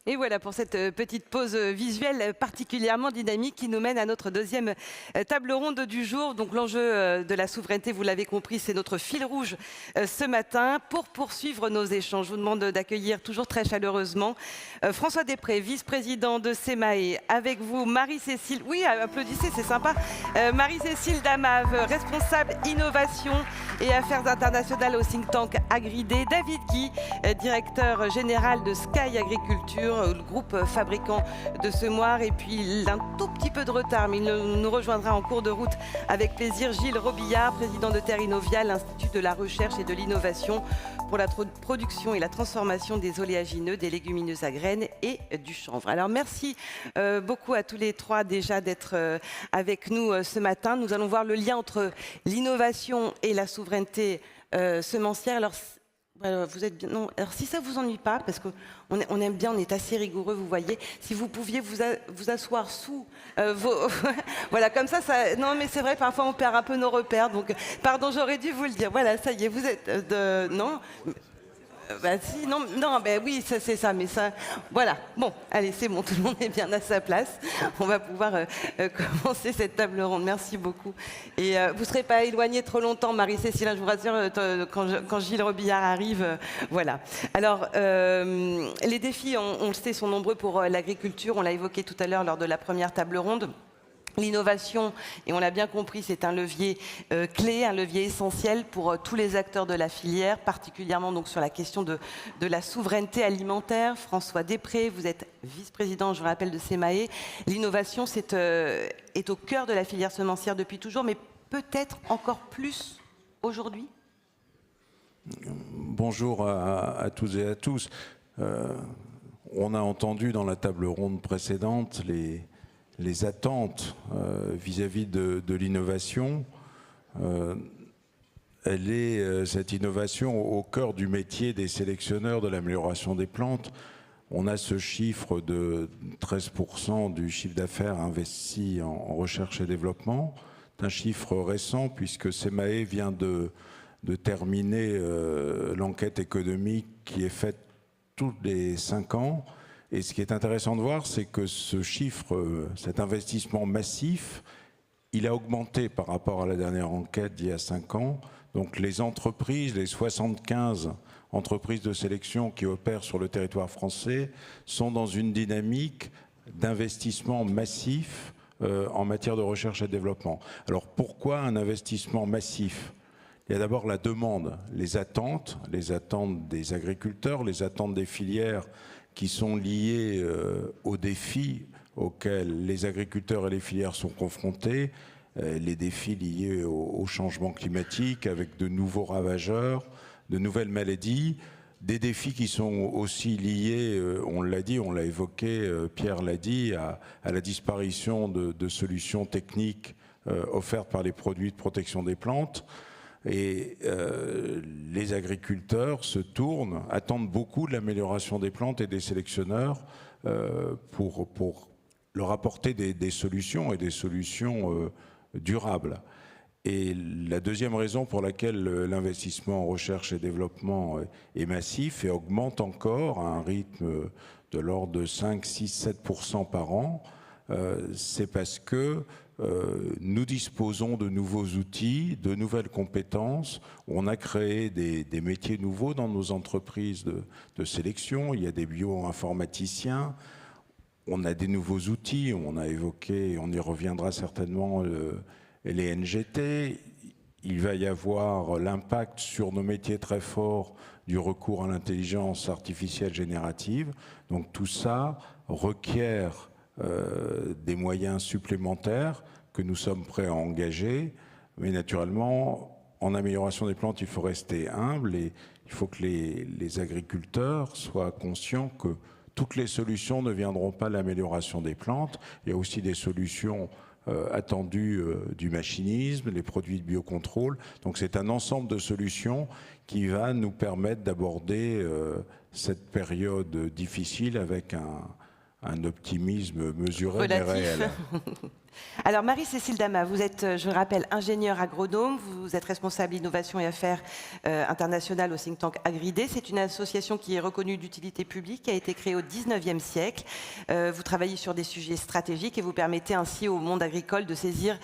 Et voilà pour cette petite pause visuelle particulièrement dynamique qui nous mène à notre deuxième table ronde du jour. Donc l'enjeu de la souveraineté, vous l'avez compris, c'est notre fil rouge ce matin. Pour poursuivre nos échanges, je vous demande d'accueillir toujours très chaleureusement François Després, vice-président de SEMAE. Avec vous, Marie-Cécile, oui, applaudissez, c'est sympa. Marie-Cécile Damave, responsable innovation et affaires internationales au think tank Agridé. David Guy, directeur général de Sky Agriculture, le groupe fabricant de semoirs. Et puis, un tout petit peu de retard, mais il nous rejoindra en cours de route avec plaisir, Gilles Robillard, président de Terre Innovia, l'Institut de la recherche et de l'innovation pour la production et la transformation des oléagineux, des légumineuses à graines et du chanvre. Alors, merci beaucoup à tous les trois déjà d'être avec nous ce matin. Nous allons voir le lien entre l'innovation et la souveraineté semencière. Alors, vous êtes bien. Non, alors si ça vous ennuie pas, parce qu'on aime bien, on est assez rigoureux, vous voyez. Si vous pouviez vous asseoir sous vos, voilà, comme ça. Non, mais c'est vrai, parfois on perd un peu nos repères. Donc, pardon, j'aurais dû vous le dire. Voilà, ça y est, vous êtes non. Bah si, non, ben oui, ça c'est ça, mais ça, voilà. Bon, allez, c'est bon, tout le monde est bien à sa place. On va pouvoir commencer cette table ronde. Merci beaucoup. Et vous ne serez pas éloignés trop longtemps, Marie-Cécile, je vous rassure, quand Gilles Robillard arrive, voilà. Alors, les défis, on le sait, sont nombreux pour l'agriculture. On l'a évoqué tout à l'heure lors de la première table ronde. L'innovation, et on l'a bien compris, c'est un levier clé, un levier essentiel pour tous les acteurs de la filière, particulièrement donc sur la question de la souveraineté alimentaire. François Després, vous êtes vice-président, je vous rappelle, de SEMAE. L'innovation est au cœur de la filière semencière depuis toujours, mais peut-être encore plus aujourd'hui. Bonjour à toutes et à tous. On a entendu dans la table ronde précédente les attentes vis-à-vis de l'innovation. Elle est, cette innovation, au cœur du métier des sélectionneurs de l'amélioration des plantes. On a ce chiffre de 13% du chiffre d'affaires investi en recherche et développement. C'est un chiffre récent puisque SEMAE vient de terminer l'enquête économique qui est faite tous les 5 ans. Et ce qui est intéressant de voir, c'est que ce chiffre, cet investissement massif, il a augmenté par rapport à la dernière enquête d'il y a 5 ans. Donc les entreprises, les 75 entreprises de sélection qui opèrent sur le territoire français sont dans une dynamique d'investissement massif en matière de recherche et développement. Alors pourquoi un investissement massif ? Il y a d'abord la demande, les attentes des agriculteurs, les attentes des filières qui sont liées aux défis auxquels les agriculteurs et les filières sont confrontés, les défis liés au changement climatique avec de nouveaux ravageurs, de nouvelles maladies, des défis qui sont aussi liés, on l'a dit, on l'a évoqué, Pierre l'a dit, à la disparition de solutions techniques offertes par les produits de protection des plantes. Et les agriculteurs se tournent, attendent beaucoup de l'amélioration des plantes et des sélectionneurs pour leur apporter des solutions et des solutions durables. Et la deuxième raison pour laquelle l'investissement en recherche et développement est massif et augmente encore à un rythme de l'ordre de 5, 6, 7% par an, c'est parce que nous disposons de nouveaux outils, de nouvelles compétences. On a créé des métiers nouveaux dans nos entreprises de sélection. Il y a des bioinformaticiens. On a des nouveaux outils. On a évoqué, on y reviendra certainement, les NGT. Il va y avoir l'impact sur nos métiers très fort du recours à l'intelligence artificielle générative. Donc tout ça requiert des moyens supplémentaires que nous sommes prêts à engager, mais naturellement, en amélioration des plantes, il faut rester humble et il faut que les agriculteurs soient conscients que toutes les solutions ne viendront pas de l'amélioration des plantes. Il y a aussi des solutions attendues du machinisme, les produits de biocontrôle. Donc c'est un ensemble de solutions qui va nous permettre d'aborder cette période difficile avec un optimisme mesuré mais Relatif. réel. Alors Marie-Cécile Damas, vous êtes, je le rappelle, ingénieure agronome, vous êtes responsable innovation et affaires internationales au think tank Agridé. C'est une association qui est reconnue d'utilité publique, qui a été créée au 19e siècle. Vous travaillez sur des sujets stratégiques et vous permettez ainsi au monde agricole de saisir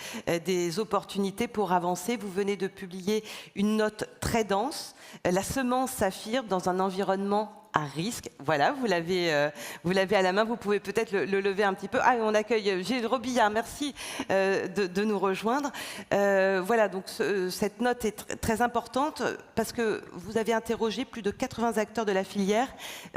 des opportunités pour avancer. Vous venez de publier une note très dense. La semence s'affirme dans un environnement à risque. Voilà, vous l'avez à la main, vous pouvez peut-être le lever un petit peu. Ah, on accueille Gilles Robillard, merci de nous rejoindre. Voilà, donc cette note est très importante parce que vous avez interrogé plus de 80 acteurs de la filière.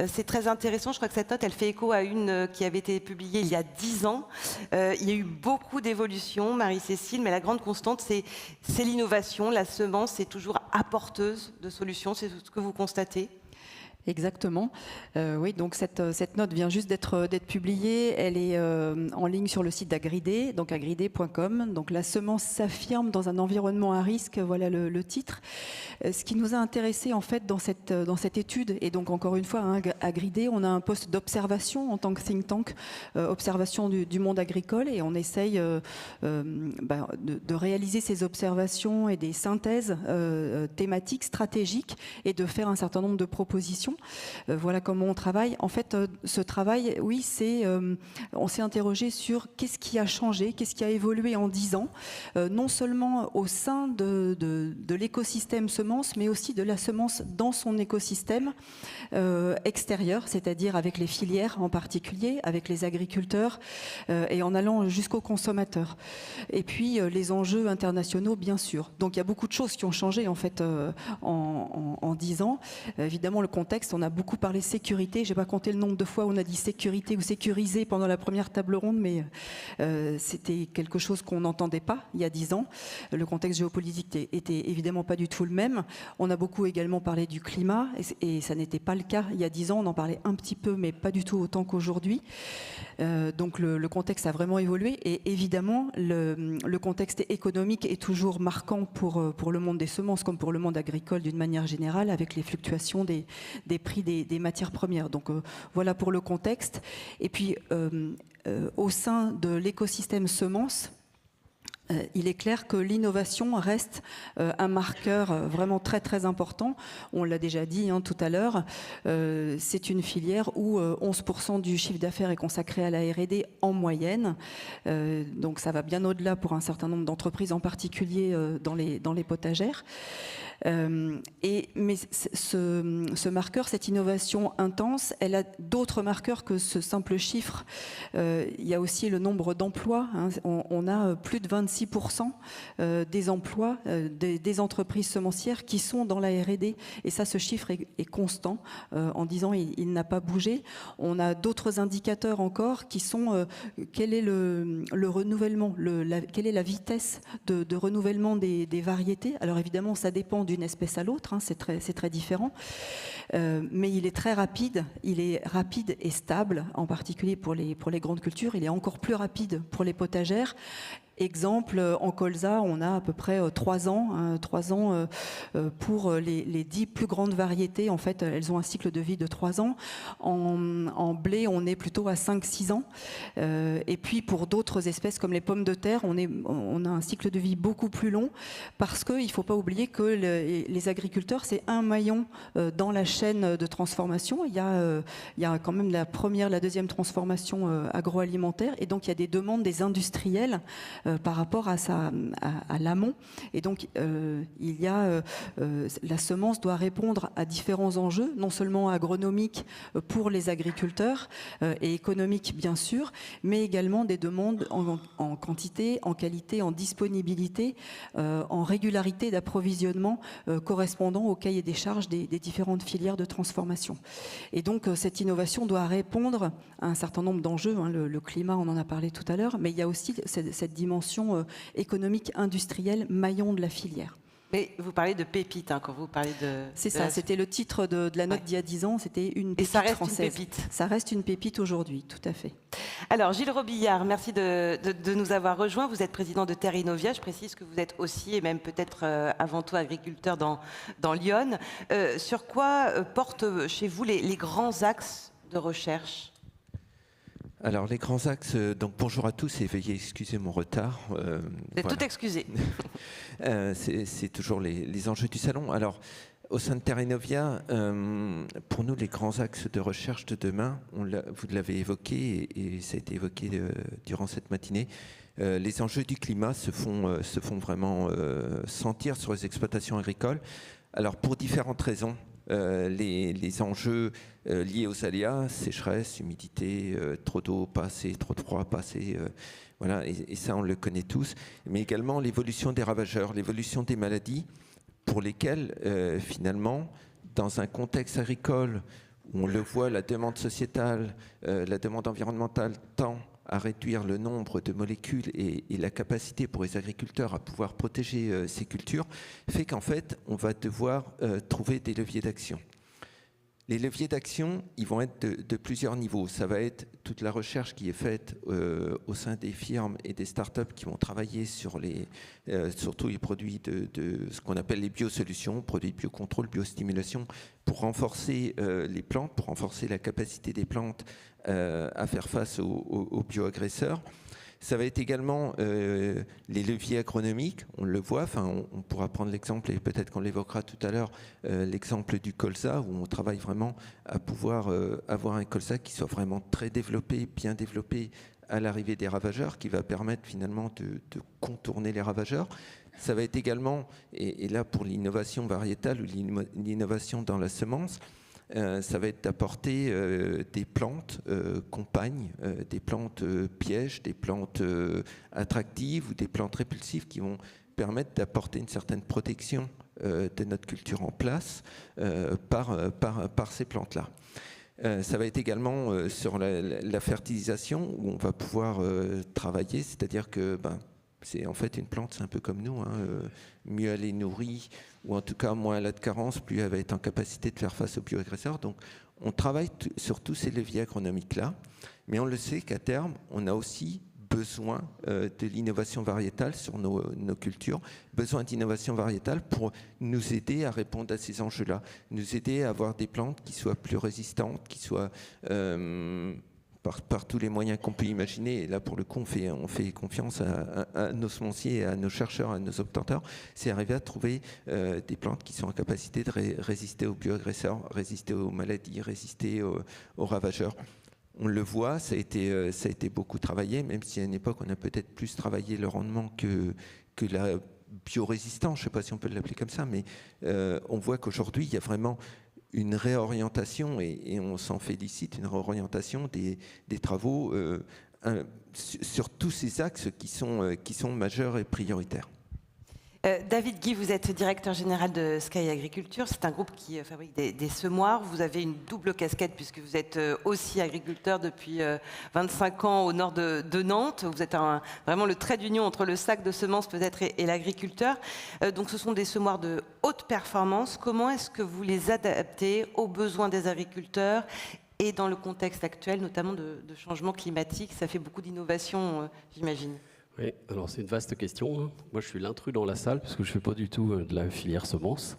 C'est très intéressant, je crois que cette note, elle fait écho à une qui avait été publiée il y a 10 ans. Il y a eu beaucoup d'évolutions, Marie-Cécile, mais la grande constante, c'est l'innovation. La semence est toujours apporteuse de solutions, c'est ce que vous constatez? Exactement. Oui, donc cette note vient juste d'être publiée. Elle est en ligne sur le site d'Agridé, donc agridé.com. Donc la semence s'affirme dans un environnement à risque. Voilà le titre. Ce qui nous a intéressé en fait dans cette étude, et donc encore une fois, hein, Agridé, on a un poste d'observation en tant que think tank, observation du monde agricole, et on essaye de réaliser ces observations et des synthèses thématiques, stratégiques, et de faire un certain nombre de propositions. Voilà comment on travaille. En fait, ce travail, oui, on s'est interrogé sur qu'est-ce qui a changé, qu'est-ce qui a évolué en 10 ans, non seulement au sein de l'écosystème semence, mais aussi de la semence dans son écosystème extérieur, c'est-à-dire avec les filières en particulier, avec les agriculteurs, et en allant jusqu'aux consommateurs. Et puis les enjeux internationaux, bien sûr. Donc il y a beaucoup de choses qui ont changé en fait en 10 ans. Évidemment, le contexte, on a beaucoup parlé sécurité. Je n'ai pas compté le nombre de fois où on a dit sécurité ou sécurisé pendant la première table ronde, mais c'était quelque chose qu'on n'entendait pas il y a 10 ans. Le contexte géopolitique était évidemment pas du tout le même. On a beaucoup également parlé du climat, et ça n'était pas le cas il y a 10 ans. On en parlait un petit peu, mais pas du tout autant qu'aujourd'hui. Donc le contexte a vraiment évolué, et évidemment le contexte économique est toujours marquant pour le monde des semences comme pour le monde agricole d'une manière générale, avec les fluctuations des prix des matières premières. Donc voilà pour le contexte. Et puis au sein de l'écosystème semences, il est clair que l'innovation reste un marqueur vraiment très très important. On l'a déjà dit tout à l'heure, c'est une filière où 11% du chiffre d'affaires est consacré à la R&D en moyenne. Donc ça va bien au-delà pour un certain nombre d'entreprises, en particulier dans les potagères. Mais ce marqueur, cette innovation intense, elle a d'autres marqueurs que ce simple chiffre. Il y a aussi le nombre d'emplois. On a plus de 26% des emplois des entreprises semencières qui sont dans la R&D. Et ça, ce chiffre est constant. En 10 ans, il n'a pas bougé. On a d'autres indicateurs encore qui sont quel est le renouvellement, quelle est la vitesse de renouvellement des variétés. Alors évidemment, ça dépend d'une espèce à l'autre, c'est très différent. Mais il est très rapide. Il est rapide et stable, en particulier pour les grandes cultures. Il est encore plus rapide pour les potagères. Exemple, en colza, on a à peu près 3 ans, pour les 10 plus grandes variétés. En fait, elles ont un cycle de vie de 3 ans. En blé, on est plutôt à 5-6 ans. Et puis, pour d'autres espèces comme les pommes de terre, on a un cycle de vie beaucoup plus long, parce qu'il ne faut pas oublier que les agriculteurs, c'est un maillon dans la chaîne de transformation. Il y a quand même la première, la deuxième transformation agroalimentaire. Et donc, il y a des demandes des industriels par rapport à l'amont. Et donc, la semence doit répondre à différents enjeux, non seulement agronomiques pour les agriculteurs et économiques, bien sûr, mais également des demandes en quantité, en qualité, en disponibilité, en régularité d'approvisionnement correspondant au cahier des charges des différentes filières de transformation. Et donc, cette innovation doit répondre à un certain nombre d'enjeux. Le climat, on en a parlé tout à l'heure, mais il y a aussi cette dimension économique, industrielle, maillon de la filière. Mais vous parlez de pépites quand vous parlez de... C'est ça, c'était le titre de la note d'il y a 10 ans, c'était une pépite française. Et ça reste une pépite. Ça reste une pépite aujourd'hui, tout à fait. Alors Gilles Robillard, merci de nous avoir rejoints. Vous êtes président de Terre Innovia. Je précise que vous êtes aussi, et même peut-être avant tout, agriculteur dans Lyon. Sur quoi portent chez vous les grands axes de recherche ? Alors les grands axes, donc bonjour à tous et veuillez excuser mon retard. Vous êtes tout excusé. C'est toujours les enjeux du salon. Alors au sein de Terrenovia, pour nous les grands axes de recherche de demain, vous l'avez évoqué et ça a été évoqué durant cette matinée, les enjeux du climat se font vraiment sentir sur les exploitations agricoles. Alors pour différentes raisons. Les enjeux liés aux aléas, sécheresse, humidité, trop d'eau, pas assez, trop de froid, pas assez, voilà, et ça on le connaît tous, mais également l'évolution des ravageurs, l'évolution des maladies, pour lesquelles finalement, dans un contexte agricole où on le voit, la demande sociétale, la demande environnementale tend à réduire le nombre de molécules et la capacité pour les agriculteurs à pouvoir protéger ces cultures, fait qu'en fait, on va devoir trouver des leviers d'action. Les leviers d'action, ils vont être de plusieurs niveaux. Ça va être toute la recherche qui est faite au sein des firmes et des startups qui vont travailler sur surtout les produits de ce qu'on appelle les biosolutions, produits de biocontrôle, biostimulation, pour renforcer les plantes, pour renforcer la capacité des plantes à faire face aux bioagresseurs. Ça va être également les leviers agronomiques, on le voit, on pourra prendre l'exemple, et peut-être qu'on l'évoquera tout à l'heure, l'exemple du colza, où on travaille vraiment à pouvoir avoir un colza qui soit vraiment très développé, bien développé à l'arrivée des ravageurs, qui va permettre finalement de contourner les ravageurs. Ça va être également, et là pour l'innovation variétale ou l'innovation dans la semence, ça va être d'apporter des plantes compagnes, des plantes pièges, des plantes attractives ou des plantes répulsives qui vont permettre d'apporter une certaine protection de notre culture en place par ces plantes-là. Ça va être également sur la fertilisation où on va pouvoir travailler, c'est-à-dire que c'est en fait une plante, c'est un peu comme nous, mieux elle est nourrie, ou en tout cas moins elle a de carence, plus elle va être en capacité de faire face aux bioagresseurs. Donc on travaille sur tous ces leviers agronomiques-là, mais on le sait qu'à terme, on a aussi besoin de l'innovation variétale sur nos cultures, besoin d'innovation variétale pour nous aider à répondre à ces enjeux-là, nous aider à avoir des plantes qui soient plus résistantes, qui soient... Par tous les moyens qu'on peut imaginer, et là pour le coup on fait confiance à nos semenciers, à nos chercheurs, à nos obtenteurs, c'est arriver à trouver des plantes qui sont en capacité de résister aux bioagresseurs, résister aux maladies, résister aux ravageurs. On le voit, ça a été beaucoup travaillé, même si à une époque on a peut-être plus travaillé le rendement que la biorésistance, je ne sais pas si on peut l'appeler comme ça, mais on voit qu'aujourd'hui il y a vraiment une réorientation, et on s'en félicite, une réorientation des travaux sur tous ces axes qui sont majeurs et prioritaires. David Guy, vous êtes directeur général de Sky Agriculture. C'est un groupe qui fabrique des semoirs. Vous avez une double casquette puisque vous êtes aussi agriculteur depuis 25 ans au nord de Nantes. Vous êtes vraiment le trait d'union entre le sac de semences peut-être et l'agriculteur. Donc ce sont des semoirs de haute performance. Comment est-ce que vous les adaptez aux besoins des agriculteurs et dans le contexte actuel, notamment de changement climatique? Ça fait beaucoup d'innovation, j'imagine. Oui, alors c'est une vaste question. Moi, je suis l'intrus dans la salle parce que je ne fais pas du tout de la filière semence.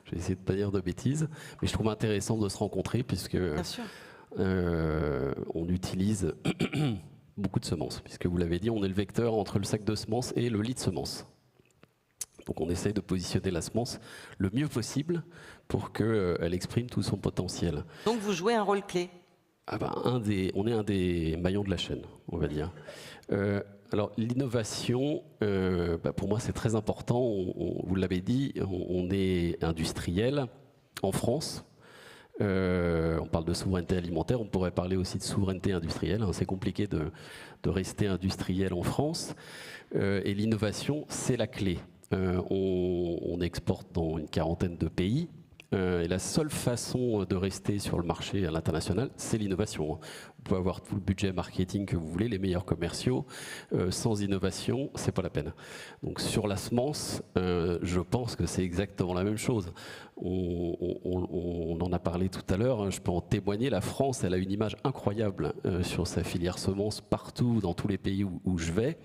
Je vais essayer de ne pas dire de bêtises, mais je trouve intéressant de se rencontrer puisque on utilise beaucoup de semences. Puisque vous l'avez dit, on est le vecteur entre le sac de semences et le lit de semences. Donc on essaye de positionner la semence le mieux possible pour qu'elle exprime tout son potentiel. Donc vous jouez un rôle clé. On est un des maillons de la chaîne, on va dire. Alors l'innovation, pour moi c'est très important, vous l'avez dit, on est industriel en France, on parle de souveraineté alimentaire, on pourrait parler aussi de souveraineté industrielle, c'est compliqué de rester industriel en France, et l'innovation c'est la clé. On exporte dans une quarantaine de pays. Et la seule façon de rester sur le marché à l'international, c'est l'innovation. Vous pouvez avoir tout le budget marketing que vous voulez, les meilleurs commerciaux. Sans innovation, c'est pas la peine. Donc sur la semence, je pense que c'est exactement la même chose. On en a parlé tout à l'heure, je peux en témoigner. La France, elle a une image incroyable sur sa filière semence partout, dans tous les pays où je vais.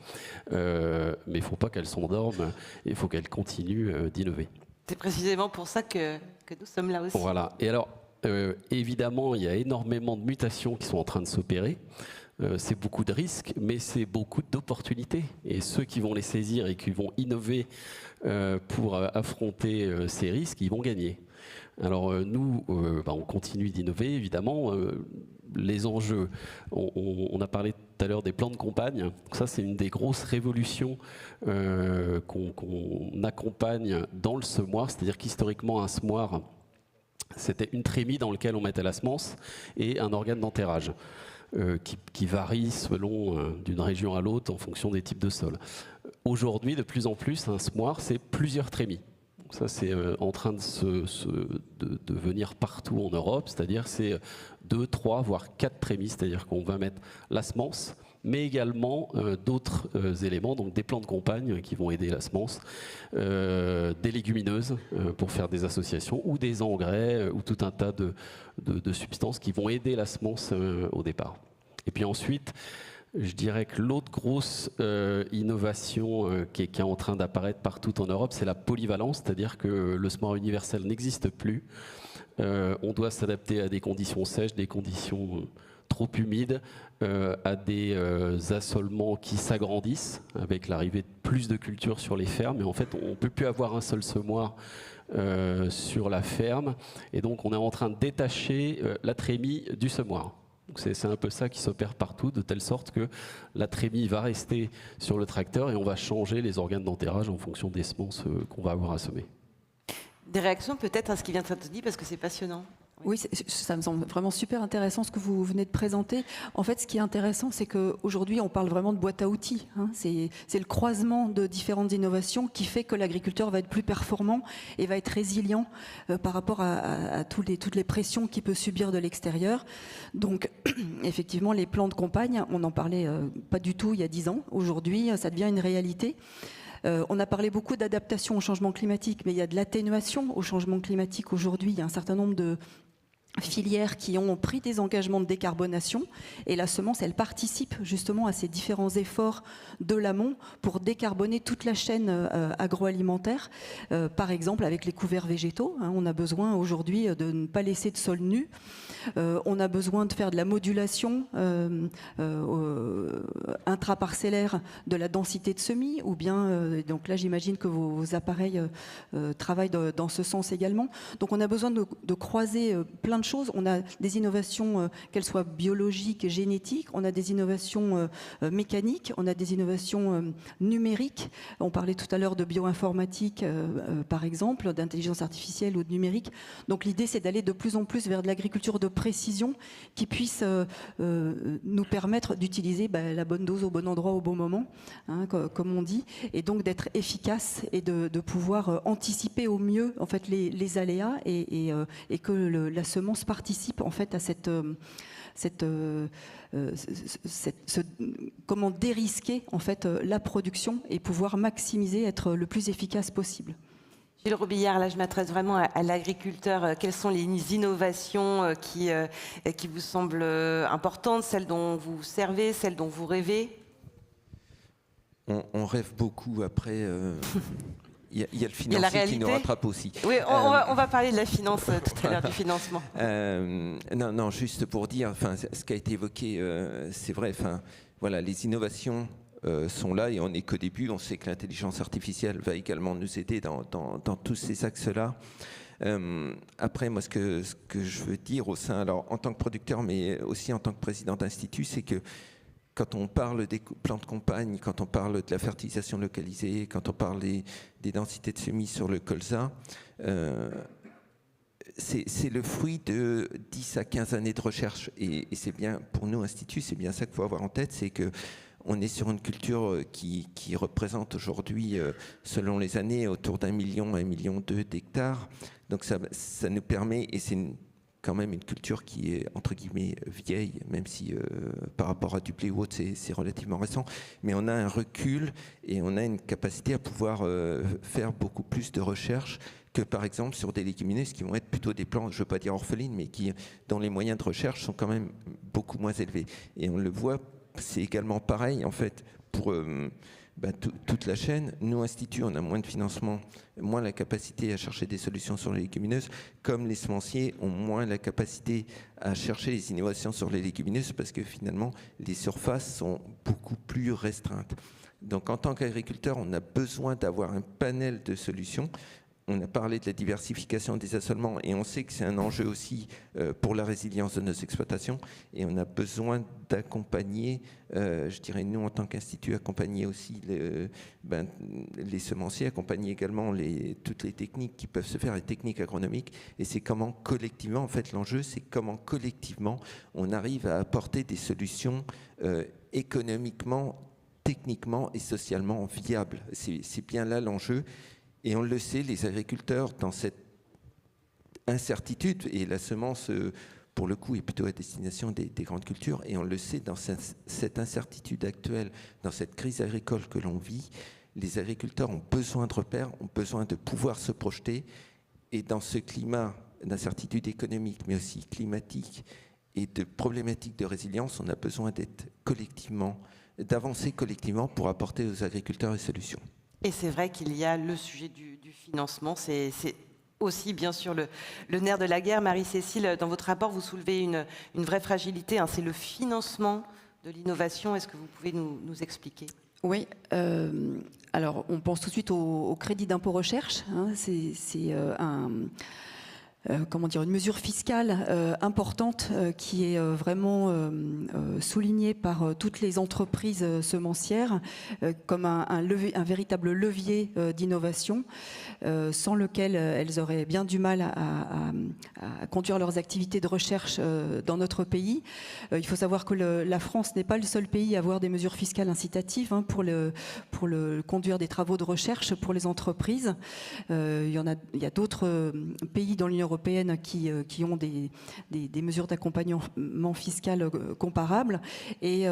Mais il ne faut pas qu'elle s'endorme, il faut qu'elle continue d'innover. C'est précisément pour ça que nous sommes là aussi. Voilà. Et alors, évidemment, il y a énormément de mutations qui sont en train de s'opérer. c'est beaucoup de risques, mais c'est beaucoup d'opportunités. Et ceux qui vont les saisir et qui vont innover pour affronter ces risques, ils vont gagner. Alors nous, on continue d'innover, évidemment. Les enjeux, on a parlé tout à l'heure des plans de campagne. Ça, c'est une des grosses révolutions qu'on accompagne dans le semoir. C'est-à-dire qu'historiquement, un semoir, c'était une trémie dans laquelle on mettait la semence et un organe d'enterrage. Qui varie selon d'une région à l'autre en fonction des types de sols. Aujourd'hui, de plus en plus, un semoir, c'est plusieurs trémies. Donc ça, c'est en train de venir partout en Europe, c'est-à-dire c'est 2, 3, voire 4 trémies, c'est-à-dire qu'on va mettre la semence, mais également d'autres éléments, donc des plants de campagne qui vont aider la semence, des légumineuses pour faire des associations, ou des engrais, ou tout un tas de substances qui vont aider la semence au départ. Et puis ensuite, je dirais que l'autre grosse innovation qui est en train d'apparaître partout en Europe, c'est la polyvalence, c'est-à-dire que le semoir universel n'existe plus. On doit s'adapter à des conditions sèches, des conditions trop humides, à des assolements qui s'agrandissent avec l'arrivée de plus de cultures sur les fermes. Et en fait, on ne peut plus avoir un seul semoir sur la ferme. Et donc, on est en train de détacher la trémie du semoir. C'est un peu ça qui s'opère partout, de telle sorte que la trémie va rester sur le tracteur et on va changer les organes d'enterrage en fonction des semences qu'on va avoir à semer. Des réactions peut-être à ce qui vient d'être dit, parce que c'est passionnant. Oui, ça me semble vraiment super intéressant ce que vous venez de présenter. En fait, ce qui est intéressant, c'est qu'aujourd'hui, on parle vraiment de boîte à outils. Hein. C'est le croisement de différentes innovations qui fait que l'agriculteur va être plus performant et va être résilient par rapport à toutes les pressions qu'il peut subir de l'extérieur. Donc, effectivement, les plans de campagne, on n'en parlait pas du tout il y a 10 ans. Aujourd'hui, ça devient une réalité. On a parlé beaucoup d'adaptation au changement climatique, mais il y a de l'atténuation au changement climatique aujourd'hui. Il y a un certain nombre de filières qui ont pris des engagements de décarbonation et la semence, elle participe justement à ces différents efforts de l'amont pour décarboner toute la chaîne agroalimentaire. Par exemple, avec les couverts végétaux, hein, on a besoin aujourd'hui de ne pas laisser de sol nu. On a besoin de faire de la modulation intraparcellaire de la densité de semis, ou bien, donc là j'imagine que vos appareils travaillent dans ce sens également. Donc on a besoin de croiser plein de choses. On a des innovations, qu'elles soient biologiques, génétiques, on a des innovations mécaniques, on a des innovations numériques. On parlait tout à l'heure de bioinformatique, par exemple, d'intelligence artificielle ou de numérique. Donc l'idée, c'est d'aller de plus en plus vers de l'agriculture de précision qui puisse nous permettre d'utiliser la bonne dose au bon endroit au bon moment, hein, comme on dit, et donc d'être efficace et de pouvoir anticiper au mieux en fait les aléas et que la semence participe en fait à comment dérisquer en fait la production et pouvoir maximiser, être le plus efficace possible. Gilles Robillard, là je m'adresse vraiment à l'agriculteur. Quelles sont les innovations qui vous semblent importantes, celles dont vous servez, celles dont vous rêvez? On rêve beaucoup après. Il y a le financier qui nous rattrape aussi. Oui, on va parler de la finance tout à l'heure, du financement. Non, juste pour dire, ce qui a été évoqué, c'est vrai. Voilà, les innovations sont là et on n'est qu'au début. On sait que l'intelligence artificielle va également nous aider dans tous ces axes-là. Après, moi, ce que je veux dire au sein, alors en tant que producteur, mais aussi en tant que président d'institut, c'est que quand on parle des plans de campagne, quand on parle de la fertilisation localisée, quand on parle des densités de semis sur le colza, c'est le fruit de 10 à 15 années de recherche. Et c'est bien, pour nous, Institut, c'est bien ça qu'il faut avoir en tête, c'est qu'on est sur une culture qui représente aujourd'hui, selon les années, autour d'1 million à 1,2 million d'hectares. Donc ça nous permet, et c'est quand même une culture qui est entre guillemets vieille, même si par rapport à du blé ou autre c'est relativement récent, mais on a un recul et on a une capacité à pouvoir faire beaucoup plus de recherche que par exemple sur des légumineuses qui vont être plutôt des plantes, je ne veux pas dire orphelines, mais dont les moyens de recherche sont quand même beaucoup moins élevés. Et on le voit, c'est également pareil en fait pour toute la chaîne. Nous, Institut, on a moins de financement, moins la capacité à chercher des solutions sur les légumineuses, comme les semenciers ont moins la capacité à chercher les innovations sur les légumineuses parce que finalement, les surfaces sont beaucoup plus restreintes. Donc en tant qu'agriculteur, on a besoin d'avoir un panel de solutions. On a parlé de la diversification des assolements et on sait que c'est un enjeu aussi pour la résilience de nos exploitations et on a besoin d'accompagner, je dirais nous en tant qu'institut, accompagner aussi les semenciers, accompagner également toutes les techniques qui peuvent se faire, les techniques agronomiques, et c'est comment collectivement, en fait l'enjeu c'est comment collectivement on arrive à apporter des solutions économiquement, techniquement et socialement viables. C'est bien là l'enjeu. Et on le sait, les agriculteurs, dans cette incertitude, et la semence, pour le coup, est plutôt à destination des grandes cultures, et on le sait, dans cette incertitude actuelle, dans cette crise agricole que l'on vit, les agriculteurs ont besoin de repères, ont besoin de pouvoir se projeter, et dans ce climat d'incertitude économique, mais aussi climatique, et de problématiques de résilience, on a besoin d'avancer collectivement pour apporter aux agriculteurs des solutions. Et c'est vrai qu'il y a le sujet du financement, c'est aussi bien sûr le nerf de la guerre. Marie-Cécile, dans votre rapport, vous soulevez une vraie fragilité, c'est le financement de l'innovation. Est-ce que vous pouvez nous expliquer ? Oui, alors on pense tout de suite au crédit d'impôt recherche, c'est une mesure fiscale importante qui est vraiment soulignée par toutes les entreprises semencières comme un véritable levier d'innovation sans lequel elles auraient bien du mal à conduire leurs activités de recherche dans notre pays. Il faut savoir que la France n'est pas le seul pays à avoir des mesures fiscales incitatives pour conduire des travaux de recherche pour les entreprises. Il y a d'autres pays dans l'Union européenne qui ont des mesures d'accompagnement fiscal comparables et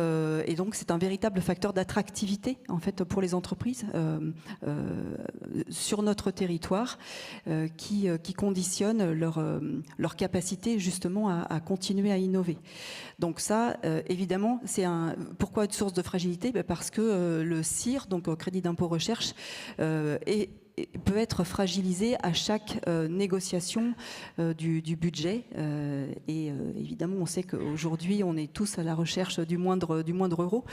donc c'est un véritable facteur d'attractivité en fait pour les entreprises sur notre territoire qui conditionne leur capacité justement à continuer à innover. Donc ça, évidemment, pourquoi une source de fragilité ? Parce que le CIR, donc crédit d'impôt recherche, peut être fragilisé à chaque négociation du budget. Et évidemment, on sait qu'aujourd'hui, on est tous à la recherche du moindre euro.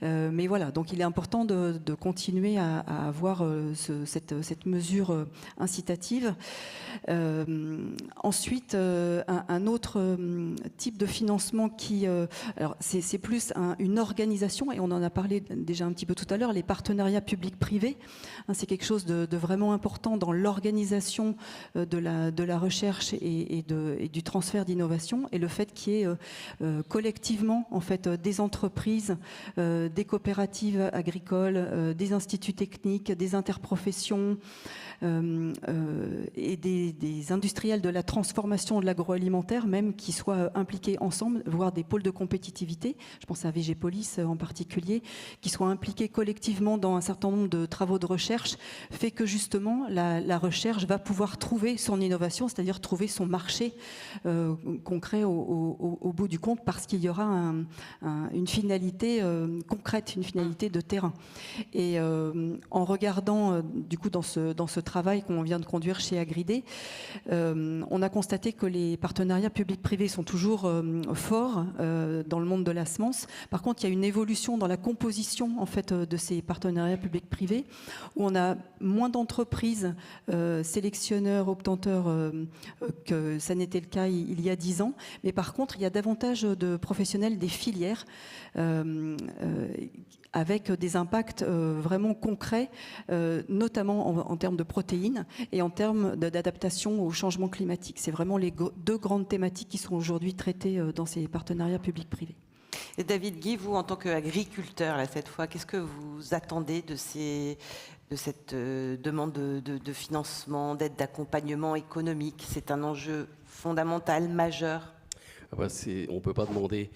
Mais voilà, donc il est important de continuer à avoir cette mesure incitative. Ensuite, un autre type de financement alors c'est plus une organisation, et on en a parlé déjà un petit peu tout à l'heure, les partenariats publics-privés. C'est quelque chose de vraiment important dans l'organisation de la recherche et du transfert d'innovation, et le fait qu'il y ait collectivement en fait des entreprises, des coopératives agricoles, des instituts techniques, des interprofessions et des industriels de la transformation de l'agroalimentaire même qui soient impliqués ensemble, voire des pôles de compétitivité, je pense à VGPolis en particulier, qui soient impliqués collectivement dans un certain nombre de travaux de recherche, fait que justement la recherche va pouvoir trouver son innovation, c'est-à-dire trouver son marché concret au bout du compte, parce qu'il y aura une finalité concrète, une finalité de terrain. Et en regardant du coup dans ce travail qu'on vient de conduire chez Agridé, on a constaté que les partenariats publics-privés sont toujours forts dans le monde de la semence. Par contre, il y a une évolution dans la composition en fait de ces partenariats publics-privés, où on a moins d'entreprises sélectionneurs, obtenteurs que ça n'était le cas il y a 10 ans. Mais par contre, il y a davantage de professionnels des filières avec des impacts vraiment concrets, notamment en termes de protéines et en termes d'adaptation au changement climatique. C'est vraiment les deux grandes thématiques qui sont aujourd'hui traitées dans ces partenariats publics-privés. Et David Guy, vous, en tant qu'agriculteur, cette fois, qu'est-ce que vous attendez de cette demande de financement, d'aide, d'accompagnement économique ? C'est un enjeu fondamental, majeur. On ne peut pas demander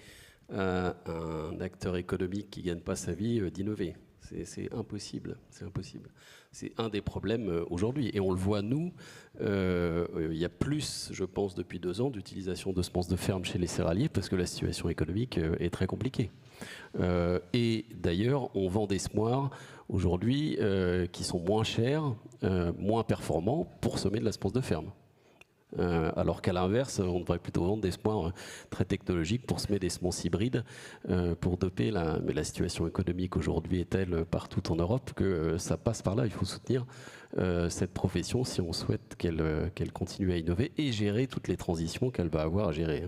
à un acteur économique qui ne gagne pas sa vie d'innover. C'est impossible. C'est impossible. C'est un des problèmes aujourd'hui. Et on le voit, nous, il y a plus, je pense, depuis 2 ans, d'utilisation de semences de ferme chez les céréaliers parce que la situation économique est très compliquée. Et d'ailleurs, on vend des semoirs aujourd'hui qui sont moins chers, moins performants pour semer de la semence de ferme. Alors qu'à l'inverse, on devrait plutôt vendre des semoirs très technologiques pour semer des semences hybrides pour doper mais la situation économique aujourd'hui est telle partout en Europe que ça passe par là. Il faut soutenir cette profession si on souhaite qu'elle continue à innover et gérer toutes les transitions qu'elle va avoir à gérer.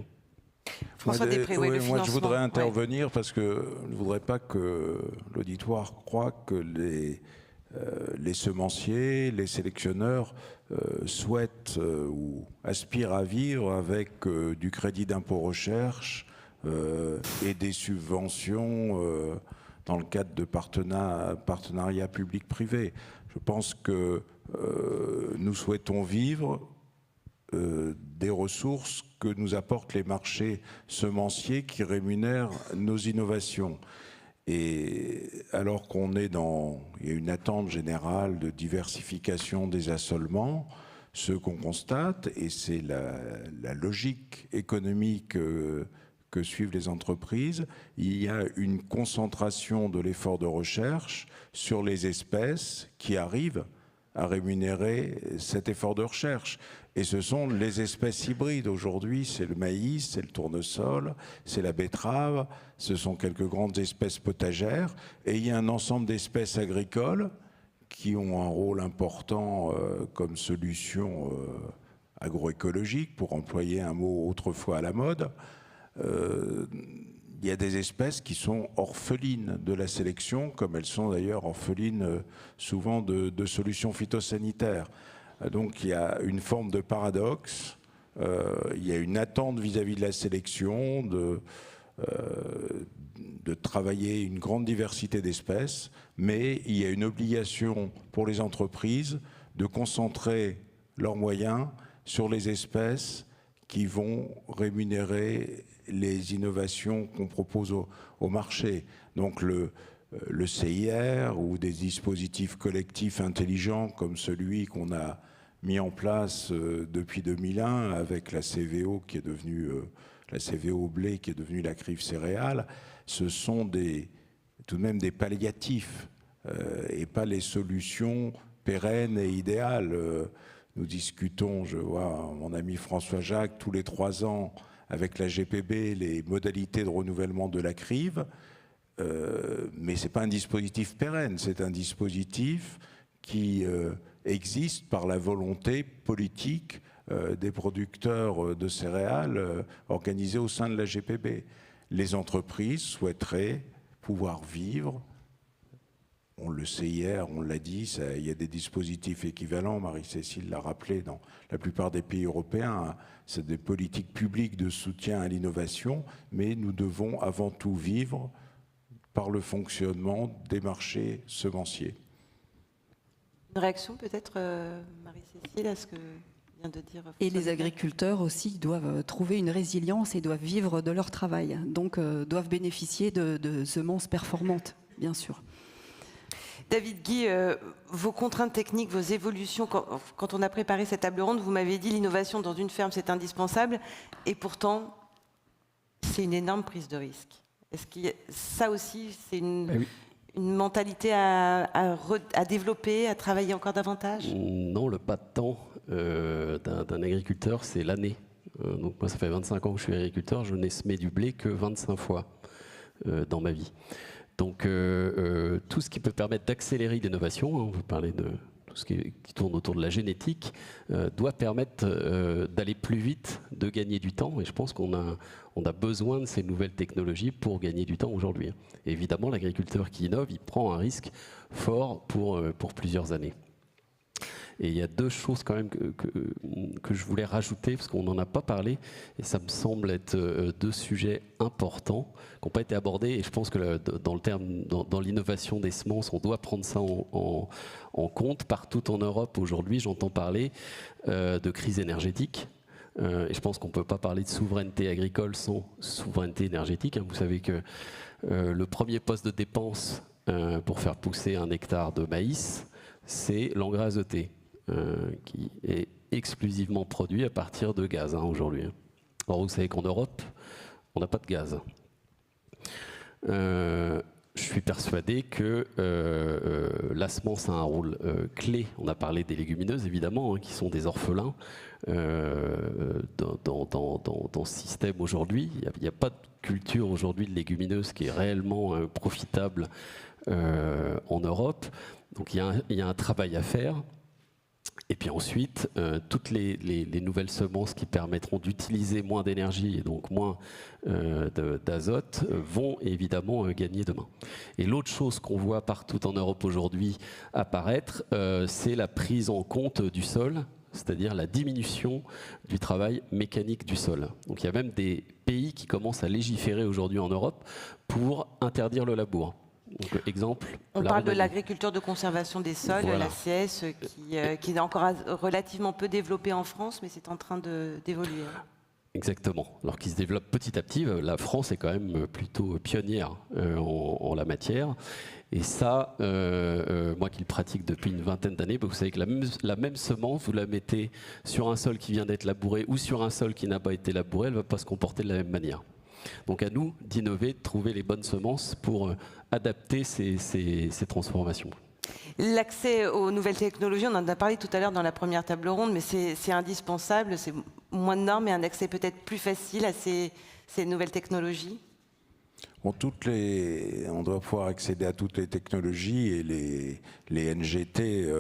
François Després, oui, le moi je financement. voudrais intervenir parce que je ne voudrais pas que l'auditoire croie que les semenciers, les sélectionneurs souhaitent ou aspirent à vivre avec du crédit d'impôt recherche et des subventions dans le cadre de partenariats public-privé. Je pense que nous souhaitons vivre des ressources que nous apportent les marchés semenciers qui rémunèrent nos innovations. Et alors qu'on est il y a une attente générale de diversification des assolements, ce qu'on constate, et c'est la logique économique que suivent les entreprises, il y a une concentration de l'effort de recherche sur les espèces qui arrivent à rémunérer cet effort de recherche. Et ce sont les espèces hybrides. Aujourd'hui, c'est le maïs, c'est le tournesol, c'est la betterave, ce sont quelques grandes espèces potagères. Et il y a un ensemble d'espèces agricoles qui ont un rôle important comme solution agroécologique, pour employer un mot autrefois à la mode. Il y a des espèces qui sont orphelines de la sélection, comme elles sont d'ailleurs orphelines souvent de solutions phytosanitaires. Donc il y a une forme de paradoxe, il y a une attente vis-à-vis de la sélection, de travailler une grande diversité d'espèces, mais il y a une obligation pour les entreprises de concentrer leurs moyens sur les espèces qui vont rémunérer les innovations qu'on propose au marché. Donc le CIR ou des dispositifs collectifs intelligents comme celui qu'on a mis en place depuis 2001 avec la CVO qui est devenue la CVO blé qui est devenue la CRIF céréales, ce sont tout de même des palliatifs et pas les solutions pérennes et idéales. Nous discutons, je vois mon ami François Jacques, tous les 3 ans avec la GPB les modalités de renouvellement de la crive, mais ce n'est pas un dispositif pérenne, c'est un dispositif qui existe par la volonté politique des producteurs de céréales organisés au sein de la GPB. Les entreprises souhaiteraient pouvoir vivre. On le sait hier, on l'a dit, il y a des dispositifs équivalents, Marie-Cécile l'a rappelé, dans la plupart des pays européens. C'est des politiques publiques de soutien à l'innovation, mais nous devons avant tout vivre par le fonctionnement des marchés semenciers. Une réaction peut-être, Marie-Cécile, à ce que vient de dire François. Et les agriculteurs aussi doivent trouver une résilience et doivent vivre de leur travail, donc doivent bénéficier de semences performantes, bien sûr. David Guy, vos contraintes techniques, vos évolutions, quand on a préparé cette table ronde, vous m'avez dit l'innovation dans une ferme c'est indispensable et pourtant c'est une énorme prise de risque. Est-ce que ça aussi c'est une mentalité à développer, à travailler encore davantage? Non, le pas de temps d'un agriculteur c'est l'année. Donc moi ça fait 25 ans que je suis agriculteur, je n'ai semé du blé que 25 fois dans ma vie. Donc tout ce qui peut permettre d'accélérer l'innovation, on peut parler de tout ce qui tourne autour de la génétique, doit permettre d'aller plus vite, de gagner du temps. Et je pense qu'on a besoin de ces nouvelles technologies pour gagner du temps aujourd'hui. Et évidemment, l'agriculteur qui innove, il prend un risque fort pour plusieurs années. Et il y a 2 choses quand même que je voulais rajouter, parce qu'on n'en a pas parlé, et ça me semble être 2 sujets importants qui n'ont pas été abordés. Et je pense que dans l'innovation des semences, on doit prendre ça en compte. Partout en Europe, aujourd'hui, j'entends parler de crise énergétique. Et je pense qu'on ne peut pas parler de souveraineté agricole sans souveraineté énergétique. Vous savez que le premier poste de dépense pour faire pousser 1 hectare de maïs, c'est l'engrais azoté, qui est exclusivement produit à partir de gaz aujourd'hui. Or, vous savez qu'en Europe, on n'a pas de gaz. Je suis persuadé que la semence a un rôle clé. On a parlé des légumineuses, évidemment, qui sont des orphelins dans ce système aujourd'hui. Il n'y a pas de culture aujourd'hui de légumineuses qui est réellement profitable en Europe. Donc il y a un travail à faire. Et puis ensuite, toutes les nouvelles semences qui permettront d'utiliser moins d'énergie et donc moins d'azote vont évidemment gagner demain. Et l'autre chose qu'on voit partout en Europe aujourd'hui apparaître, c'est la prise en compte du sol, c'est-à-dire la diminution du travail mécanique du sol. Donc il y a même des pays qui commencent à légiférer aujourd'hui en Europe pour interdire le labour. Donc, exemple, on parle de l'agriculture de conservation des sols, voilà. l'ACS, qui est encore relativement peu développée en France, mais c'est en train d'évoluer. Exactement. Alors qu'il se développe petit à petit, la France est quand même plutôt pionnière en la matière. Et ça, moi qui le pratique depuis une vingtaine d'années, vous savez que la même semence, vous la mettez sur un sol qui vient d'être labouré ou sur un sol qui n'a pas été labouré, elle ne va pas se comporter de la même manière. Donc à nous d'innover, de trouver les bonnes semences pour adapter ces transformations. L'accès aux nouvelles technologies, on en a parlé tout à l'heure dans la première table ronde, mais c'est indispensable, c'est moins de normes et un accès peut-être plus facile à ces nouvelles technologies. Bon, on doit pouvoir accéder à toutes les technologies et les NGT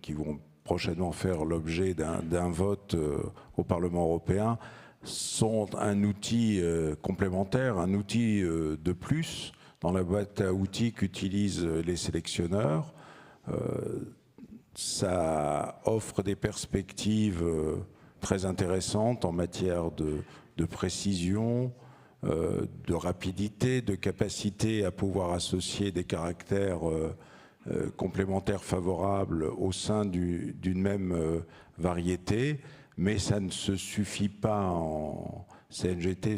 qui vont prochainement faire l'objet d'un vote au Parlement européen sont un outil complémentaire, un outil de plus dans la boîte à outils qu'utilisent les sélectionneurs. Ça offre des perspectives très intéressantes en matière de précision, de rapidité, de capacité à pouvoir associer des caractères complémentaires favorables au sein d'une même variété. Mais ça ne se suffit pas CNGT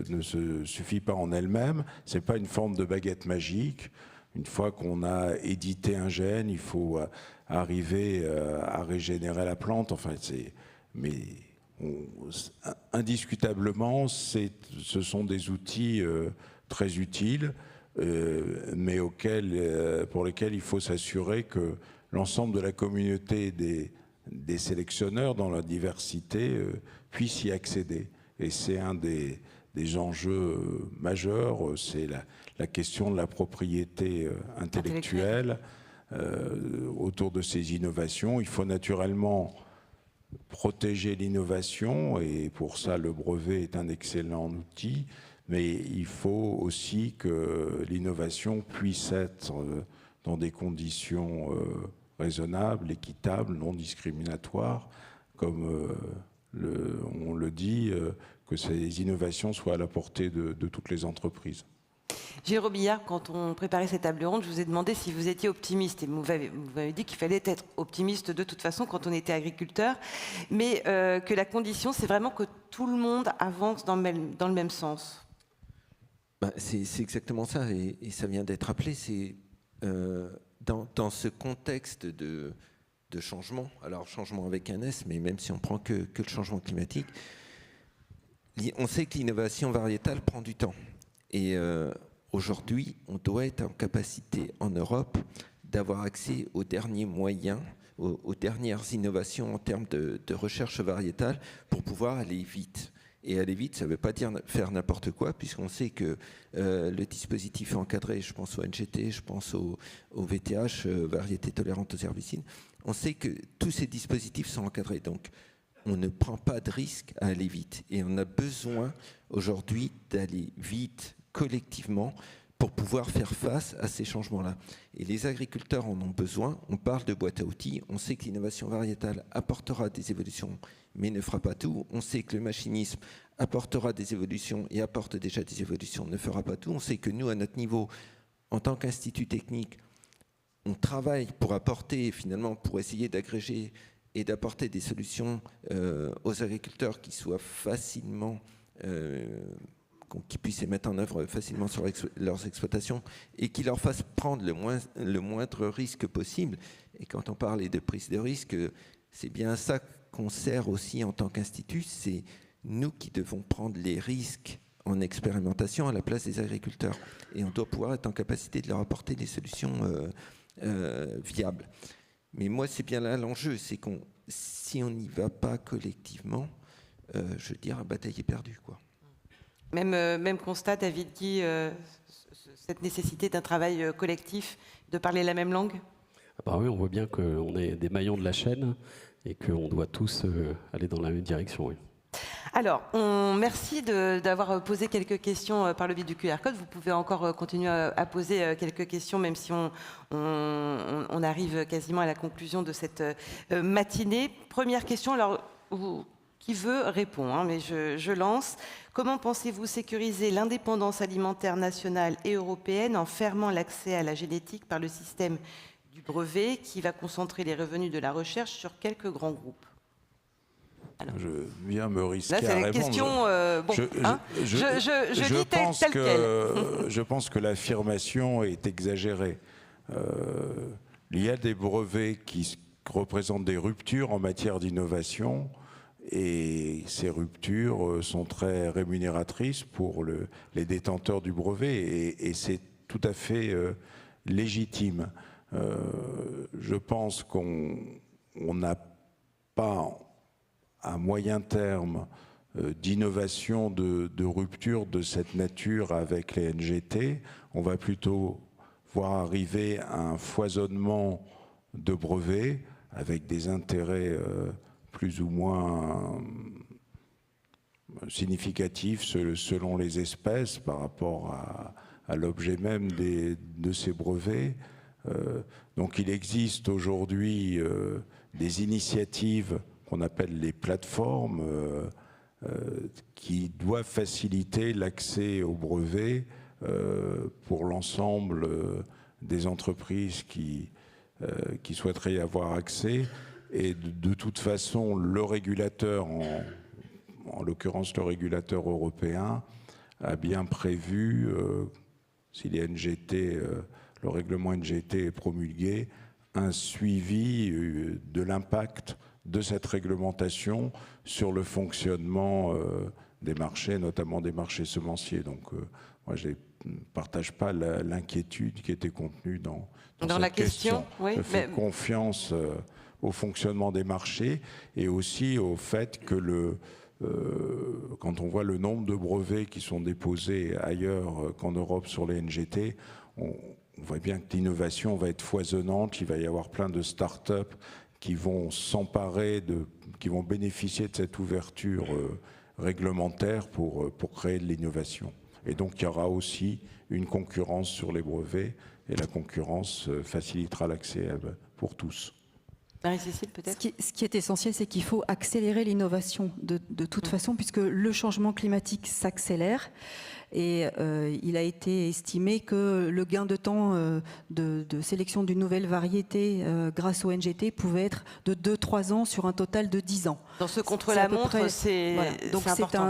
ne se suffit pas en elle-même. C'est pas une forme de baguette magique. Une fois qu'on a édité un gène, il faut arriver à régénérer la plante. Enfin, indiscutablement, ce sont des outils très utiles, mais pour lesquels il faut s'assurer que l'ensemble de la communauté des sélectionneurs dans la diversité puissent y accéder. Et c'est un des enjeux majeurs, c'est la question de la propriété intellectuelle autour de ces innovations. Il faut naturellement protéger l'innovation et pour ça le brevet est un excellent outil, mais il faut aussi que l'innovation puisse être dans des conditions raisonnables, équitables, non discriminatoires, comme on le dit, que ces innovations soient à la portée de toutes les entreprises. Jérôme Billard, quand on préparait cette table ronde, je vous ai demandé si vous étiez optimiste. Et vous m'avez dit qu'il fallait être optimiste de toute façon quand on était agriculteur, mais que la condition, c'est vraiment que tout le monde avance dans le même sens. C'est exactement ça, et ça vient d'être rappelé. C'est dans ce contexte de changement, alors changement avec un S, mais même si on prend que le changement climatique, on sait que l'innovation variétale prend du temps. Et aujourd'hui, on doit être en capacité en Europe d'avoir accès aux derniers moyens, aux dernières innovations en termes de recherche variétale pour pouvoir aller vite. Et aller vite, ça ne veut pas dire faire n'importe quoi, puisqu'on sait que le dispositif est encadré, je pense au NGT, je pense au VTH, variété tolérante aux herbicides. On sait que tous ces dispositifs sont encadrés, donc on ne prend pas de risque à aller vite. Et on a besoin aujourd'hui d'aller vite collectivement pour pouvoir faire face à ces changements-là. Et les agriculteurs en ont besoin. On parle de boîte à outils. On sait que l'innovation variétale apportera des évolutions, mais ne fera pas tout. On sait que le machinisme apportera des évolutions et apporte déjà des évolutions, ne fera pas tout. On sait que nous, à notre niveau, en tant qu'institut technique, on travaille pour apporter, finalement, pour essayer d'agréger et d'apporter des solutions aux agriculteurs qui soient facilement qui puissent les mettre en œuvre facilement sur leurs exploitations et qui leur fassent prendre le moindre risque possible. Et quand on parlait de prise de risque, c'est bien à ça qu'on sert aussi en tant qu'institut. C'est nous qui devons prendre les risques en expérimentation à la place des agriculteurs. Et on doit pouvoir être en capacité de leur apporter des solutions viables. Mais moi, c'est bien là l'enjeu, c'est qu'on, si on n'y va pas collectivement, je veux dire, la bataille est perdue, quoi. Même constat, David Guy, cette nécessité d'un travail collectif, de parler la même langue? Bah oui, on voit bien qu'on est des maillons de la chaîne et qu'on doit tous aller dans la même direction. Oui. Alors, merci d'avoir posé quelques questions par le biais du QR code. Vous pouvez encore continuer à poser quelques questions, même si on arrive quasiment à la conclusion de cette matinée. Première question, alors, qui veut répond, hein, mais je lance. Comment pensez-vous sécuriser l'indépendance alimentaire nationale et européenne en fermant l'accès à la génétique par le système du brevet qui va concentrer les revenus de la recherche sur quelques grands groupes? Alors, je viens me risquer là, c'est à la répondre. question. Je lis tel quel. Je pense que l'affirmation est exagérée. Il y a des brevets qui représentent des ruptures en matière d'innovation et ces ruptures sont très rémunératrices pour les détenteurs du brevet et c'est tout à fait légitime. Je pense qu'on n'a pas à moyen terme d'innovation, de rupture de cette nature avec les NGT. On va plutôt voir arriver un foisonnement de brevets avec des intérêts plus ou moins significatifs selon les espèces par rapport à l'objet même de ces brevets. Donc il existe aujourd'hui des initiatives qu'on appelle les plateformes, qui doivent faciliter l'accès aux brevets pour l'ensemble des entreprises qui souhaiteraient y avoir accès. Et de toute façon, le régulateur, en l'occurrence le régulateur européen, a bien prévu, si les NGT, le règlement NGT est promulgué, un suivi de l'impact de cette réglementation sur le fonctionnement des marchés, notamment des marchés semenciers. Donc, moi, je ne partage pas l'inquiétude qui était contenue dans la cette question. Oui, je fais confiance au fonctionnement des marchés et aussi au fait que quand on voit le nombre de brevets qui sont déposés ailleurs qu'en Europe sur les NGT, on voit bien que l'innovation va être foisonnante, il va y avoir plein de start-up qui vont s'emparer, qui vont bénéficier de cette ouverture réglementaire pour créer de l'innovation. Et donc il y aura aussi une concurrence sur les brevets et la concurrence facilitera l'accès pour tous. Marie-Cécile, peut-être ? Ce qui est essentiel, c'est qu'il faut accélérer l'innovation de toute façon, puisque le changement climatique s'accélère. Et il a été estimé que le gain de temps de sélection d'une nouvelle variété grâce au NGT pouvait être de 2-3 ans sur un total de 10 ans. Dans ce contre-la-montre, c'est voilà. Donc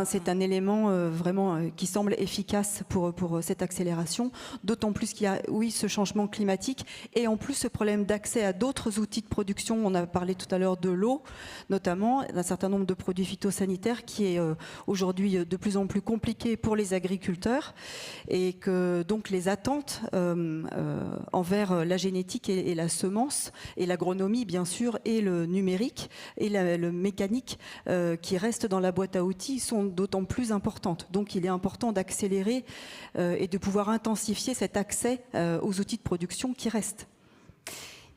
c'est un élément vraiment qui semble efficace pour cette accélération, d'autant plus qu'il y a, oui, ce changement climatique et en plus ce problème d'accès à d'autres outils de production. On a parlé tout à l'heure de l'eau, notamment d'un certain nombre de produits phytosanitaires qui est aujourd'hui de plus en plus compliqué pour les agriculteurs et que donc les attentes envers la génétique et la semence et l'agronomie bien sûr et le numérique et le mécanique qui restent dans la boîte à outils sont d'autant plus importantes. Donc il est important d'accélérer et de pouvoir intensifier cet accès aux outils de production qui restent.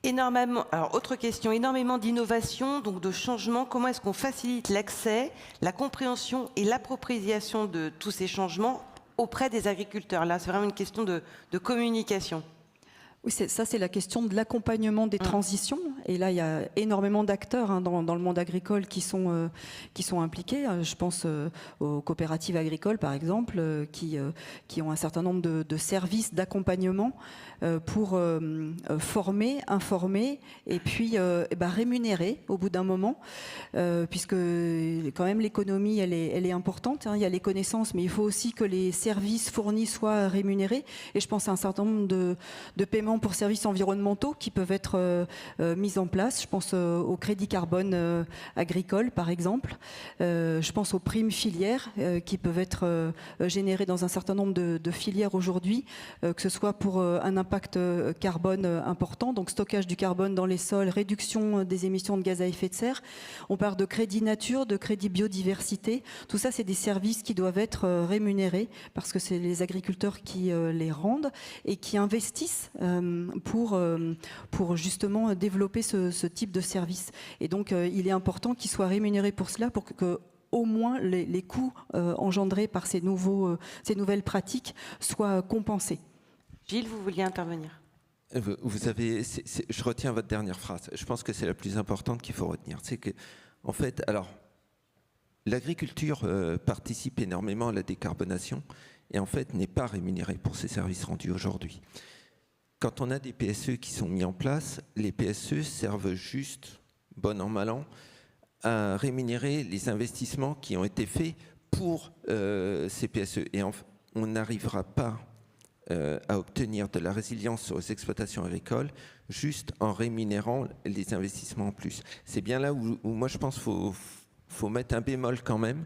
Énormément, alors autre question, énormément d'innovation, donc de changement. Comment est-ce qu'on facilite l'accès, la compréhension et l'appropriation de tous ces changements auprès des agriculteurs? Là, c'est vraiment une question de communication. Oui, ça c'est la question de l'accompagnement des transitions. Et là, il y a énormément d'acteurs dans le monde agricole qui sont impliqués. Je pense aux coopératives agricoles, par exemple, qui ont un certain nombre de services d'accompagnement pour former, informer et puis rémunérer au bout d'un moment, puisque quand même l'économie, elle est importante. Il y a les connaissances, mais il faut aussi que les services fournis soient rémunérés. Et je pense à un certain nombre de paiements pour services environnementaux qui peuvent être mis en place. Je pense au crédit carbone agricole, par exemple. Je pense aux primes filières qui peuvent être générées dans un certain nombre de filières aujourd'hui, que ce soit pour un impact carbone important, donc stockage du carbone dans les sols, réduction des émissions de gaz à effet de serre. On parle de crédit nature, de crédit biodiversité. Tout ça, c'est des services qui doivent être rémunérés parce que c'est les agriculteurs qui les rendent et qui investissent pour justement développer ce type de service. Et donc, il est important qu'ils soient rémunérés pour cela, pour que au moins les coûts engendrés par ces nouvelles pratiques soient compensés. Gilles, vous vouliez intervenir? Je retiens votre dernière phrase. Je pense que c'est la plus importante qu'il faut retenir. C'est que, en fait, alors, l'agriculture participe énormément à la décarbonation et en fait n'est pas rémunérée pour ses services rendus aujourd'hui. Quand on a des PSE qui sont mis en place, les PSE servent juste, bon an, mal an, à rémunérer les investissements qui ont été faits pour ces PSE. Et on n'arrivera pas à obtenir de la résilience sur les exploitations agricoles juste en rémunérant les investissements en plus. C'est bien là où moi je pense qu'il faut mettre un bémol quand même.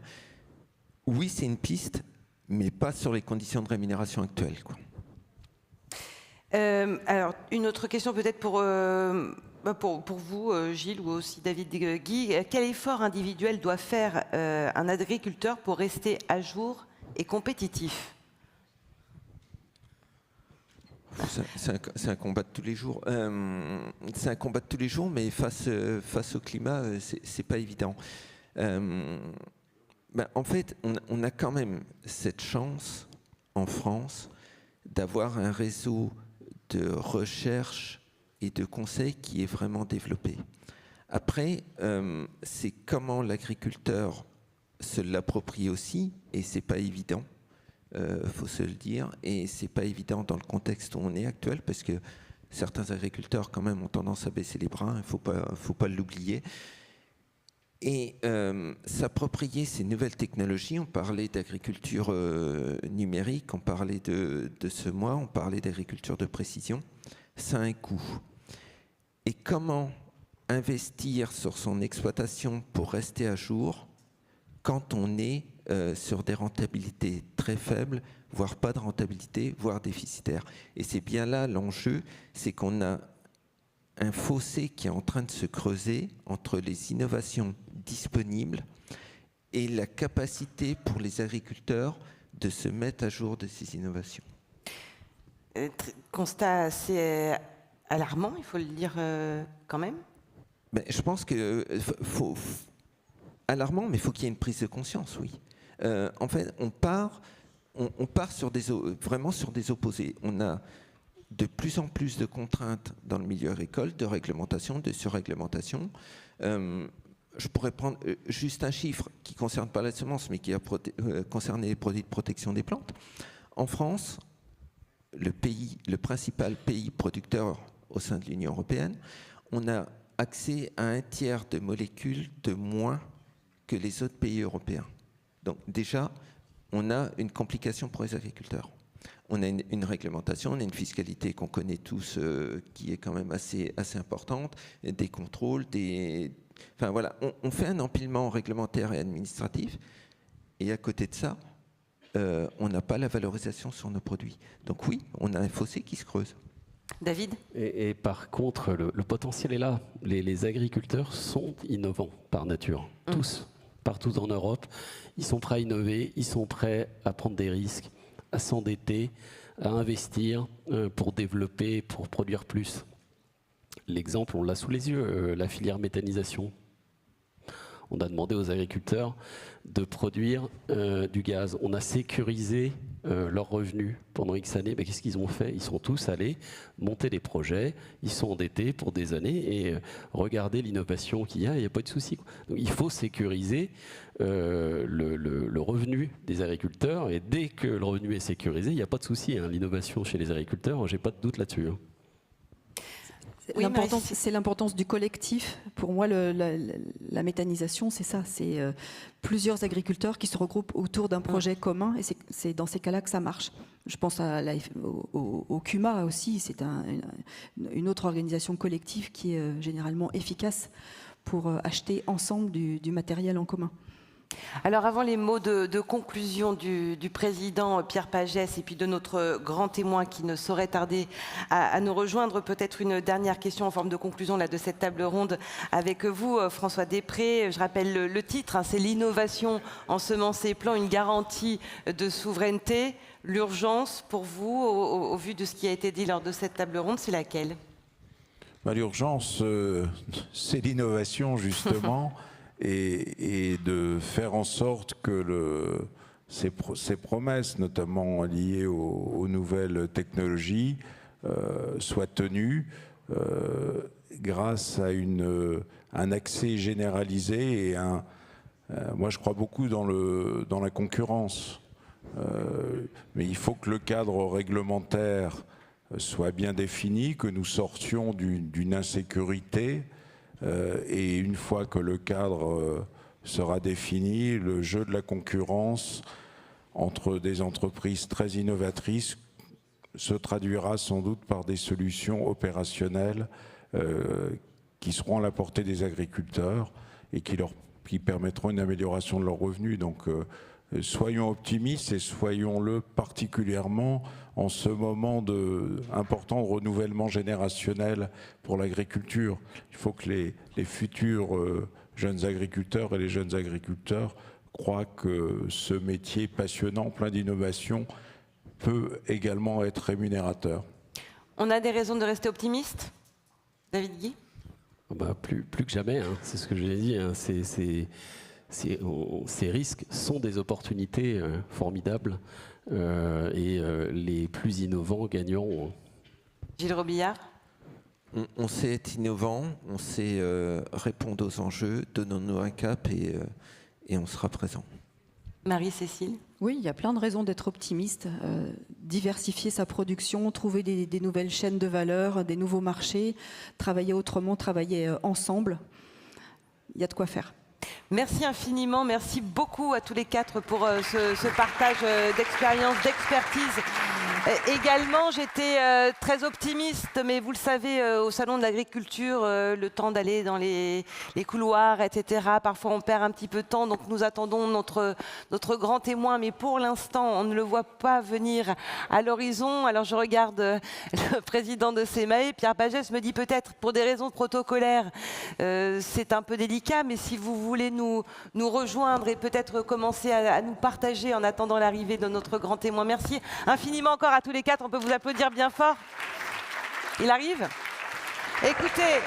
Oui, c'est une piste, mais pas sur les conditions de rémunération actuelles, quoi. Alors, une autre question peut-être pour vous, Gilles, ou aussi David Guy. Quel effort individuel doit faire un agriculteur pour rester à jour et compétitif? C'est un combat de tous les jours. C'est un combat de tous les jours, mais face au climat, c'est pas évident. En fait, on a quand même cette chance en France d'avoir un réseau de recherche et de conseil qui est vraiment développé. Après, c'est comment l'agriculteur se l'approprie aussi, et c'est pas évident. Faut se le dire, et c'est pas évident dans le contexte où on est actuel, parce que certains agriculteurs quand même ont tendance à baisser les bras, il faut pas l'oublier. Et s'approprier ces nouvelles technologies, on parlait d'agriculture numérique, on parlait de semois, on parlait d'agriculture de précision, ça a un coût. Et comment investir sur son exploitation pour rester à jour quand on est sur des rentabilités très faibles, voire pas de rentabilité, voire déficitaires. Et c'est bien là l'enjeu, c'est qu'on a un fossé qui est en train de se creuser entre les innovations disponibles et la capacité pour les agriculteurs de se mettre à jour de ces innovations. Constat assez alarmant, il faut le dire quand même. Je pense que faut alarmant, mais il faut qu'il y ait une prise de conscience, oui. En fait, on part vraiment sur des opposés. On a de plus en plus de contraintes dans le milieu agricole, de réglementation, de surréglementation. Je pourrais prendre juste un chiffre qui ne concerne pas la semence, mais qui a concerné les produits de protection des plantes. En France, le principal pays producteur au sein de l'Union européenne, on a accès à 1/3 de molécules de moins que les autres pays européens. Donc déjà, on a une complication pour les agriculteurs. On a une réglementation, on a une fiscalité qu'on connaît tous, qui est quand même assez importante, des contrôles, enfin voilà, on fait un empilement réglementaire et administratif, et à côté de ça, on n'a pas la valorisation sur nos produits. Donc oui, on a un fossé qui se creuse. David ? Et par contre, le potentiel est là. Les agriculteurs sont innovants par nature, tous, partout en Europe. Ils sont prêts à innover, ils sont prêts à prendre des risques, à s'endetter, à investir pour développer, pour produire plus. L'exemple, on l'a sous les yeux, la filière méthanisation. On a demandé aux agriculteurs de produire du gaz. On a sécurisé leurs revenus pendant X années. Mais qu'est-ce qu'ils ont fait? Ils sont tous allés monter des projets, ils sont endettés pour des années et regardez l'innovation qu'il y a, il n'y a pas de souci. Donc il faut sécuriser le revenu des agriculteurs et dès que le revenu est sécurisé, il n'y a pas de souci. L'innovation chez les agriculteurs, j'ai pas de doute là-dessus. Oui, c'est l'importance du collectif. Pour moi, la méthanisation, c'est ça. C'est plusieurs agriculteurs qui se regroupent autour d'un projet commun. Et c'est dans ces cas-là que ça marche. Je pense au CUMA aussi. C'est une autre organisation collective qui est généralement efficace pour acheter ensemble du matériel en commun. Alors avant les mots de conclusion du président Pierre Pagès et puis de notre grand témoin qui ne saurait tarder à nous rejoindre, peut-être une dernière question en forme de conclusion là, de cette table ronde avec vous, François Després. Je rappelle le titre, c'est l'innovation en semences et plants, une garantie de souveraineté. L'urgence pour vous, au vu de ce qui a été dit lors de cette table ronde, c'est laquelle? L'urgence, c'est l'innovation justement. Et de faire en sorte que ces promesses, notamment liées aux nouvelles technologies, soient tenues grâce à un accès généralisé et moi je crois beaucoup dans la concurrence. Mais il faut que le cadre réglementaire soit bien défini, que nous sortions d'une insécurité. Et une fois que le cadre sera défini, le jeu de la concurrence entre des entreprises très innovatrices se traduira sans doute par des solutions opérationnelles qui seront à la portée des agriculteurs et qui permettront une amélioration de leurs revenus. Donc soyons optimistes et soyons-le particulièrement en ce moment important de renouvellement générationnel pour l'agriculture. Il faut que les futurs jeunes agriculteurs et les jeunes agriculteurs croient que ce métier passionnant, plein d'innovation, peut également être rémunérateur. On a des raisons de rester optimiste, David Guy? Plus que jamais, c'est ce que je l'ai dit. Ces risques sont des opportunités formidables et les plus innovants gagneront. Gilles Robillard? On sait être innovant, on sait répondre aux enjeux, donnons-nous un cap et on sera présent. Marie-Cécile? Oui, il y a plein de raisons d'être optimiste. Diversifier sa production, trouver des nouvelles chaînes de valeur, des nouveaux marchés, travailler autrement, travailler ensemble. Il y a de quoi faire. Merci infiniment, merci beaucoup à tous les quatre pour ce partage d'expérience, d'expertise. Également, j'étais très optimiste, mais vous le savez, au Salon de l'Agriculture, le temps d'aller dans les couloirs, etc., parfois on perd un petit peu de temps, donc nous attendons notre grand témoin, mais pour l'instant, on ne le voit pas venir à l'horizon. Alors je regarde le président de SEMAE, Pierre Pagès, me dit peut-être, pour des raisons protocolaires, c'est un peu délicat, mais si vous voulez nous rejoindre et peut-être commencer à nous partager en attendant l'arrivée de notre grand témoin. Merci infiniment encore à tous les quatre. On peut vous applaudir bien fort. Il arrive? Écoutez.